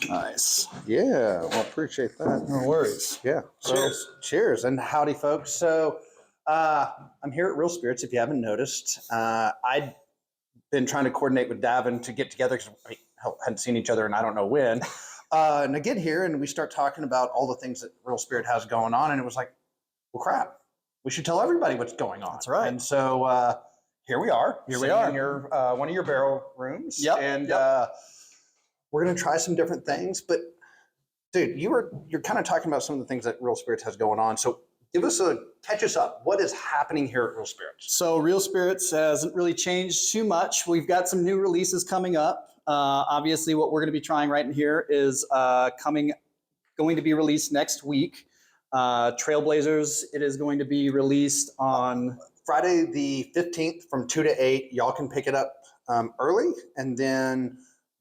Nice. Yeah, well, appreciate that. No worries. Yeah. So, Cheers. Cheers and howdy, folks. So I'm here at Real Spirits. If you haven't noticed, I'd been trying to coordinate with Davin to get together because we hadn't seen each other and I don't know when. And I get here and we start talking about all the things that Real Spirit has going on, and it was like, well, crap, we should tell everybody what's going on. That's right. And so here we are. Here we are. In your, one of your barrel rooms. Yep. And Yep. We're going to try some different things. But, dude, you're kind of talking about some of the things that Real Spirits has going on. So catch us up. What is happening here at Real Spirits? So Real Spirits hasn't really changed too much. We've got some new releases coming up. Obviously, what we're going to be trying right in here is going to be released next week. Trailblazers, it is going to be released on Friday the 15th from 2 to 8. Y'all can pick it up early, and then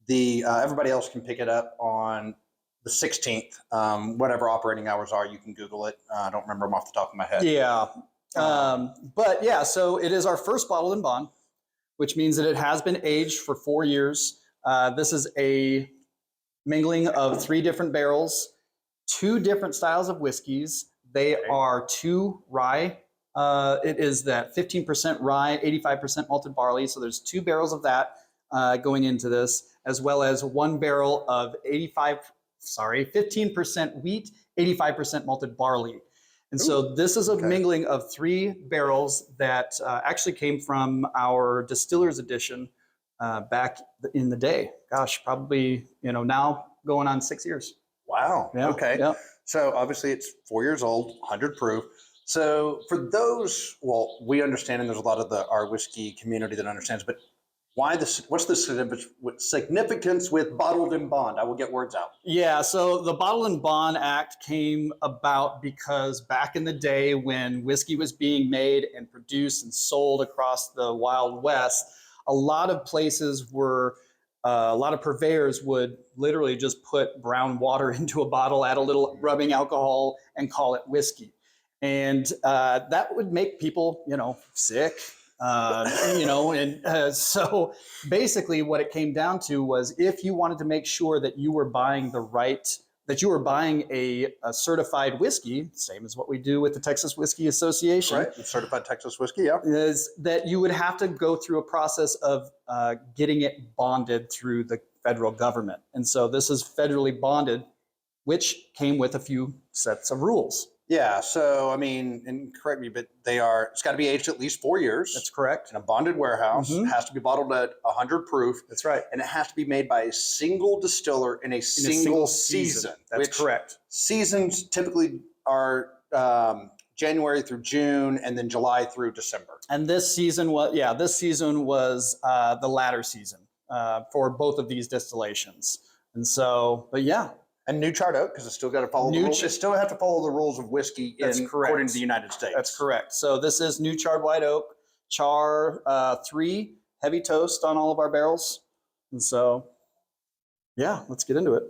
everybody else can pick it up on the 16th. Whatever operating hours are, you can Google it. I don't remember them off the top of my head. Yeah. But yeah, so it is our first bottled and bond, which means that it has been aged for 4 years. This is a mingling of 3 different barrels, 2 different styles of whiskeys. They are 2 rye. It is that 15% rye, 85% malted barley. So there's 2 barrels of that going into this, as well as 1 barrel of 15% wheat, 85% malted barley. And so this is a mingling of 3 barrels that actually came from our Distiller's Edition back in the day. Gosh, probably, now going on 6 years. Wow. Yeah. Okay. Yeah. So obviously it's 4 years old, 100 proof. So for those, well, we understand, and there's a lot of our whiskey community that understands, but what's the significance with bottled and bond? I will get words out. Yeah, so the Bottled and Bond Act came about because back in the day when whiskey was being made and produced and sold across the Wild West, a lot of places a lot of purveyors would literally just put brown water into a bottle, add a little rubbing alcohol, and call it whiskey. And that would make people, sick. So basically what it came down to was if you wanted to make sure that you were buying a certified whiskey, same as what we do with the Texas Whiskey Association. Right, certified Texas whiskey, yeah. Is that you would have to go through a process of getting it bonded through the federal government. And so this is federally bonded, which came with a few sets of rules. Yeah, so I mean, and correct me, but it's got to be aged at least 4 years. That's correct. In a bonded warehouse. Mm-hmm. It has to be bottled at 100 proof. That's right. And it has to be made by a single distiller in a single season. That's correct. Seasons typically are January through June, and then July through December. And this season was the latter season for both of these distillations. And so, but yeah. And new charred oak, because it's still got to follow the rules. It still have to follow the rules of whiskey according to the United States. That's correct. So this is new charred white oak, char 3, heavy toast on all of our barrels. And so, yeah, let's get into it.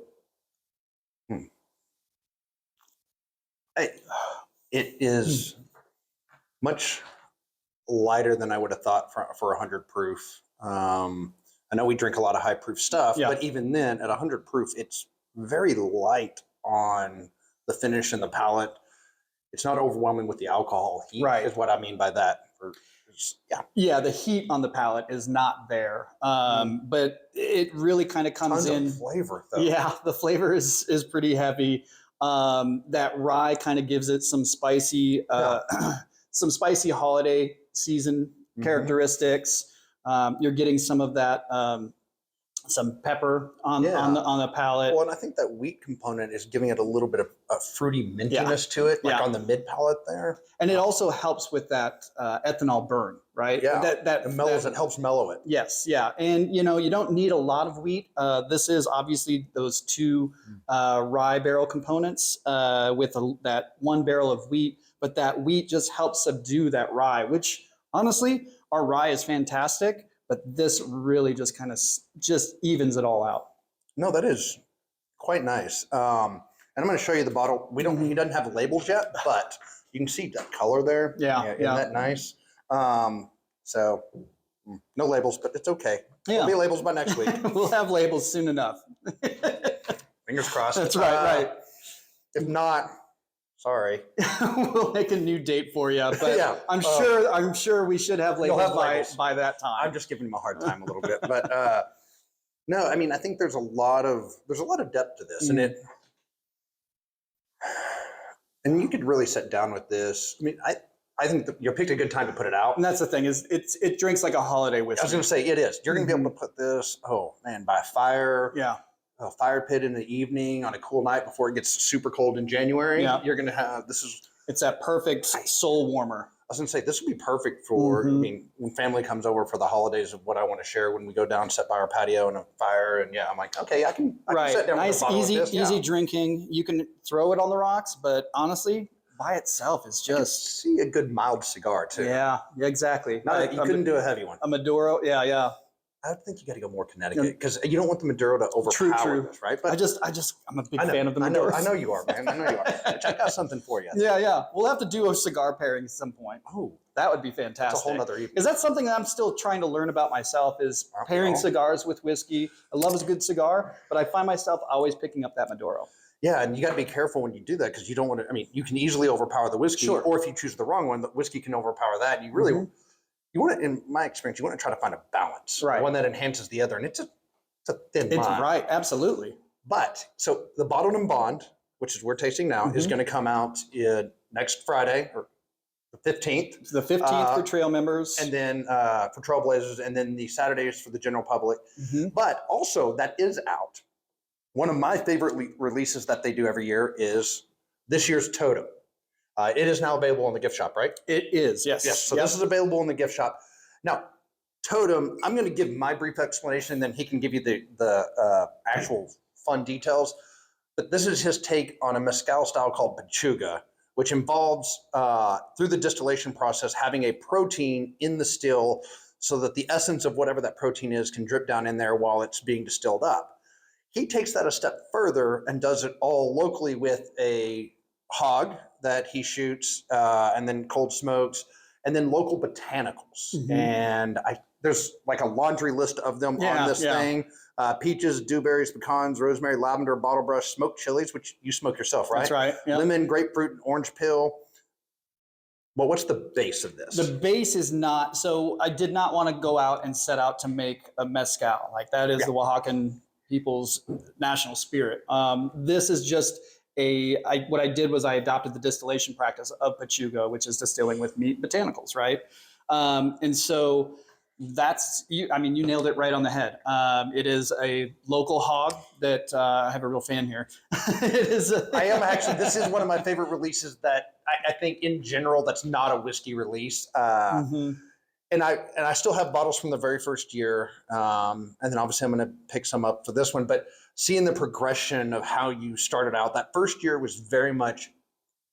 It is much lighter than I would have thought for 100 proof. I know we drink a lot of high proof stuff, but even then at 100 proof, it's very light on the finish and the palate. It's not overwhelming with the alcohol heat, is what I mean by that. Yeah, the heat on the palate is not there, but it really kind of comes in. Tons of flavor, though. Yeah, the flavor is pretty heavy. That rye kind of gives it some spicy, holiday season characteristics. You're getting some of that. Some pepper on the palate. Well, and I think that wheat component is giving it a little bit of a fruity mintiness to it, on the mid palate there. And it also helps with that ethanol burn, right? Yeah, it helps mellow it. Yes, yeah. And, you don't need a lot of wheat. This is obviously those 2 rye barrel components with that 1 barrel of wheat, but that wheat just helps subdue that rye, which honestly, our rye is fantastic. But this really just kind of just evens it all out. No, that is quite nice. And I'm going to show you the bottle. He doesn't have labels yet, but you can see that color there. Yeah. Isn't that nice? So no labels, but it's okay. Yeah. There'll be labels by next week. We'll have labels soon enough. Fingers crossed. That's right. If not, sorry. We'll make a new date for you, but Yeah, I'm sure we should have labels, by that time. I'm just giving him a hard time a little bit, but no, I mean, I think there's a lot of depth to this, and you could really sit down with this. I mean, I think you picked a good time to put it out. And that's the thing, is it drinks like a holiday whiskey. I was going to say, it is. You're going to be able to put this, by a fire. Yeah. A fire pit in the evening on a cool night before it gets super cold in January. Yeah. You're going to have, it's that perfect soul warmer. I was going to say, this would be perfect for, I mean, when family comes over for the holidays, of what I want to share when we go down, sit by our patio and a fire. And I'm like, okay, I can sit down nice, with a bottle of this. easy drinking. You can throw it on the rocks, but honestly, by itself is just. See a good mild cigar too. Yeah, exactly. You couldn't do a heavy one. A Maduro, yeah. I think you got to go more Connecticut, because you don't want the Maduro to overpower this, right? But I'm a big fan of the Maduro. I know you are, man. I know you are. I got something for you. Yeah. We'll have to do a cigar pairing at some point. Oh, that would be fantastic. That's a whole nother evening. Is that something that I'm still trying to learn about myself, is pairing cigars with whiskey? I love a good cigar, but I find myself always picking up that Maduro. Yeah, and you got to be careful when you do that, because you don't want to. I mean, you can easily overpower the whiskey, or if you choose the wrong one, the whiskey can overpower that. And you really, you want to, in my experience, you want to try to find a balance, one that enhances the other, and it's a thin line. Right, absolutely. But so the bottled and bond, which is we're tasting now, is going to come out next Friday, or the 15th. It's the 15th for trail members, and then for trailblazers, and then the Saturdays for the general public. But also, that is out. One of my favorite releases that they do every year is this year's Totem. It is now available in the gift shop, right? It is, yes. So this is available in the gift shop. Now, Totem, I'm going to give my brief explanation, and then he can give you the actual fun details. But this is his take on a mezcal style called Pechuga, which involves, through the distillation process, having a protein in the still so that the essence of whatever that protein is can drip down in there while it's being distilled up. He takes that a step further and does it all locally with a hog that he shoots, and then cold smokes, and then local botanicals. And there's like a laundry list of them on this thing. Peaches, dewberries, pecans, rosemary, lavender, bottle brush, smoked chilies, which you smoke yourself, right? That's right. Yep. Lemon, grapefruit, and orange peel. Well, what's the base of this? The base is not, so I did not want to go out and set out to make a mezcal. Like, that is the Oaxacan people's national spirit. This is just what I did was I adopted the distillation practice of Pechuga, which is distilling with meat botanicals, right? And so that's, you nailed it right on the head. It is a local hog that I have a real fan here. It is. I am actually, this is one of my favorite releases that I think in general, that's not a whiskey release. And I still have bottles from the very first year. And then obviously I'm going to pick some up for this one, but seeing the progression of how you started out, that first year was very much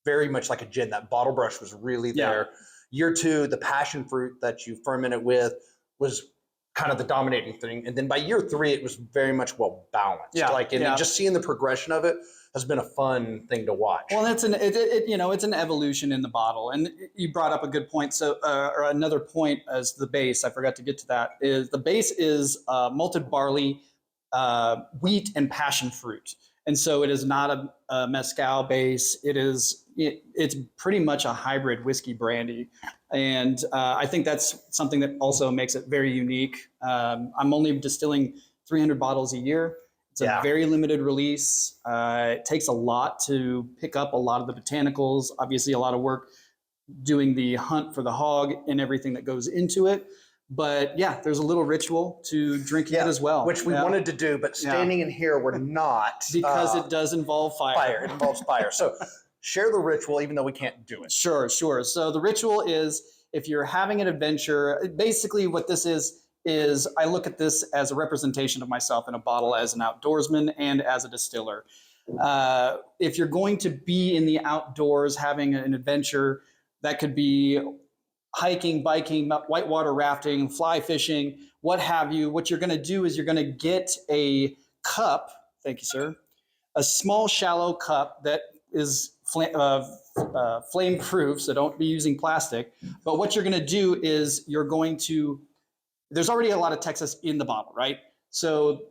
like a gin. That bottle brush was really there. Year two, the passion fruit that you fermented with was kind of the dominating thing. And then by year three, it was very much well balanced. And just seeing the progression of it has been a fun thing to watch. Well, it's an evolution in the bottle. And you brought up a good point. So, or another point as the base, I forgot to get to that, is the base is malted barley, wheat, and passion fruit. And so it is not a mezcal base. It's pretty much a hybrid whiskey brandy. And I think that's something that also makes it very unique. I'm only distilling 300 bottles a year. It's a very limited release. It takes a lot to pick up a lot of the botanicals, obviously a lot of work doing the hunt for the hog and everything that goes into it. But there's a little ritual to drinking it as well. Which we wanted to do, but standing in here, we're not. Because it does involve fire. It involves fire. So share the ritual, even though we can't do it. Sure. So the ritual is, if you're having an adventure, basically what this is I look at this as a representation of myself in a bottle as an outdoorsman and as a distiller. If you're going to be in the outdoors having an adventure, that could be hiking, biking, whitewater rafting, fly fishing, what have you. What you're going to do is you're going to get a cup. Thank you, sir. A small, shallow cup that is flame proof, so don't be using plastic. But what you're going to do is there's already a lot of Texas in the bottle, right? So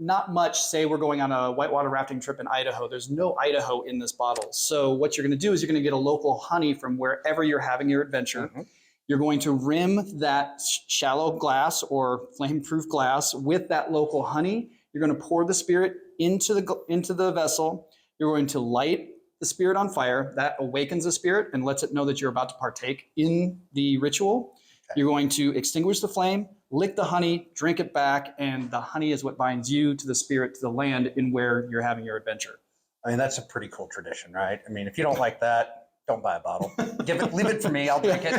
not much. Say we're going on a whitewater rafting trip in Idaho. There's no Idaho in this bottle. So what you're going to do is you're going to get a local honey from wherever you're having your adventure. Mm-hmm. You're going to rim that shallow glass or flame-proof glass with that local honey. You're going to pour the spirit into the vessel. You're going to light the spirit on fire. That awakens the spirit and lets it know that you're about to partake in the ritual. Okay. You're going to extinguish the flame, lick the honey, drink it back, and the honey is what binds you to the spirit, to the land in where you're having your adventure. I mean, that's a pretty cool tradition, right? I mean, if you don't like that, don't buy a bottle. Leave it for me. I'll drink it.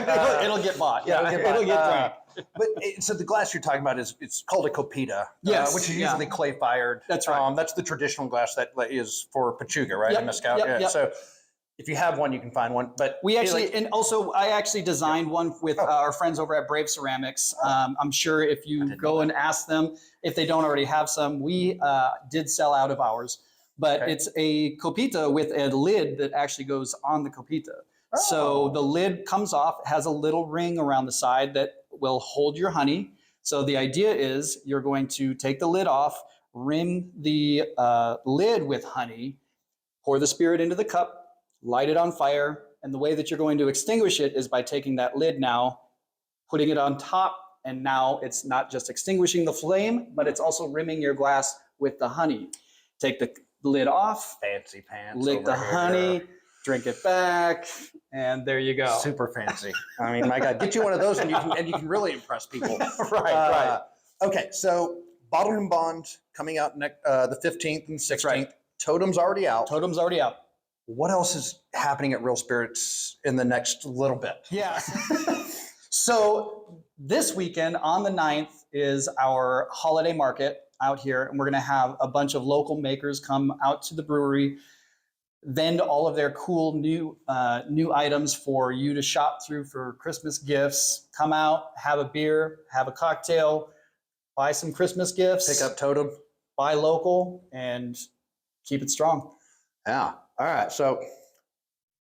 It'll get bought. Yeah, it'll get drank. But so the glass you're talking about it's called a copita, yes, which is usually clay fired. That's right. That's the traditional glass that is for Pachuga, right? In Mezcal. Yep. So if you have one, you can find one. But we actually, and also I actually designed one with our friends over at Brave Ceramics. I'm sure if you go and ask them if they don't already have some, we did sell out of ours. But it's a copita with a lid that actually goes on the copita. Oh. So the lid comes off, has a little ring around the side that will hold your honey. So the idea is you're going to take the lid off, rim the lid with honey, pour the spirit into the cup, light it on fire. And the way that you're going to extinguish it is by taking that lid now, putting it on top. And now it's not just extinguishing the flame, but it's also rimming your glass with the honey. Take the lid off, fancy pants, lick the honey, drink it back, and there you go. Super fancy. I mean, my God, get you one of those and you can really impress people. Right. Okay, so Bottled and Bond coming out the 15th and 16th. Right. Totem's already out. What else is happening at Real Spirits in the next little bit? Yeah. So this weekend on the 9th is our holiday market out here, and we're going to have a bunch of local makers come out to the brewery, vend all of their cool new items for you to shop through for Christmas gifts. Come out, have a beer, have a cocktail, buy some Christmas gifts. Pick up Totem. Buy local, and keep it strong. Yeah. All right. So,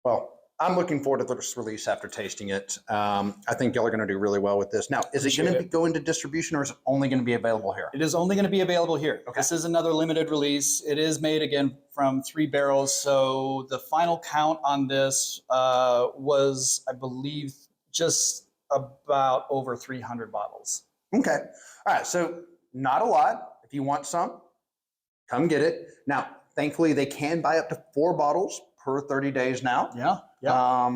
well, I'm looking forward to this release after tasting it. I think y'all are going to do really well with this. Now, is it going to go into distribution, or is it only going to be available here? It is only going to be available here. Okay. This is another limited release. It is made, again, from 3 barrels. So the final count on this was, I believe, just about over 300 bottles. Okay. All right. So not a lot. If you want some, come get it. Now, thankfully, they can buy up to 4 bottles per 30 days now. Yeah.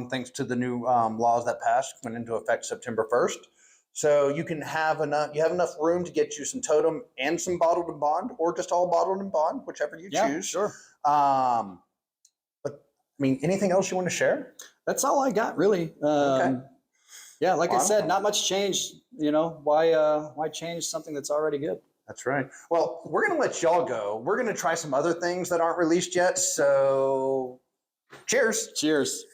Thanks to the new laws that passed, went into effect September 1st. So you can have enough room to get you some Totem and some Bottled and Bond, or just all Bottled and Bond, whichever you choose. Sure. But I mean, anything else you want to share? That's all I got, really. Okay. Yeah, like I said, not much change. You know, why change something that's already good? That's right. Well, we're going to let y'all go. We're going to try some other things that aren't released yet. So cheers. Cheers.